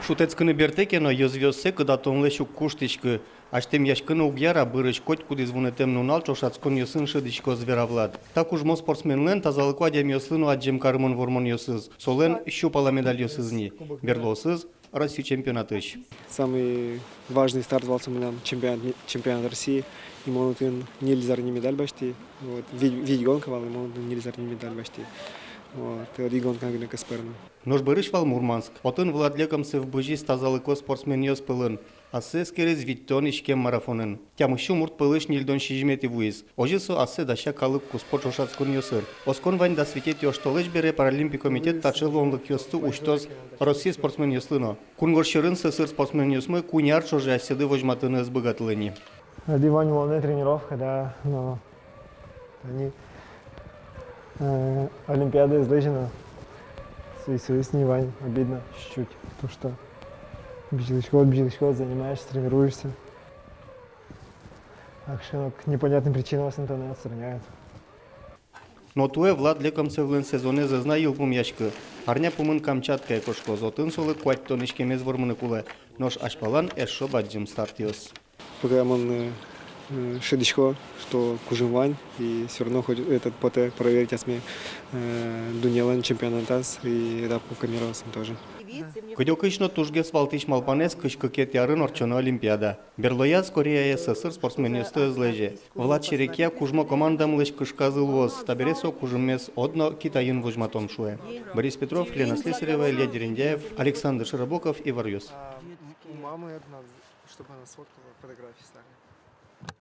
Шутец кыны бертекено ёзвёссе, когда тонлешу куштичкы, аштем яшкыны угяра бырыш коть куди звунетем нунал чошацкон ёсын шыдичко зверавлад. Так уж мо спортсменлен тазалыку адем ёслыну аджем кармон вормон ёсыз. Солен щупала медаль ёсызни. Берлосыз Россию чемпионатыш. Самый важный старт был у меня чемпионат России. И монутын нельзя не медаль башти. Вот вид гонка вал, и монутын нельзя не медаль башти. Вот и один гонка гне касперна. Нож бырыш вал Мурманск. Отын владлекомсы в быжи тазалыко спортсмен ёс пылын. Асе скерез виттон ишкем марафонын. Тямышу мурт пылыш нильдон шижмети вуиз. Ожисо асе даша калык куспорт шошацкон ёсыр. Оскон вань да светет ёштолыш бере паралимпий комитет тачыл онлык ёсту уштоз Россия спортсмен ёслыно. Кунгоршырын сысыр спортсмен ёсмы куняр чоже аседы вожматыны сбыгатлыни. Ради Вани волны тренировка, да, но они Олимпиада излежена. С ней, Вань, обидно чуть-чуть, потому что бежишь ход, занимаешься, тренируешься. Так что к непонятным причинам вас интернет отстраняют. Но туе влад лекомцевлен сезоне зазна юлпум яшкы. Арня пумын Камчатка экошко зотын солы куать тонышкемез вормыны куле. Нож ашпалан эшо баджим старт ёс. Пока он шедичко, что кужим Вань, и все равно хоть этот поте проверить осме Дунелан чемпионатас и да по камеросам тоже. Кыдёкышно тужгес валтыш малпанес кышкыкет ярын орчоно Олимпиада. Берлояз Корея СССР спортсмен ёсты излеже. Влад Черекия кужмо командам лыш кышказыл воз. Табересо кужымес одно Китайын вожматон шуе. Борис Петров, Лена Слесарева, Илья Дерендяев, Александр Широбоков и Варюс. У мамы это надо, чтобы она сфоткала фотографии старые.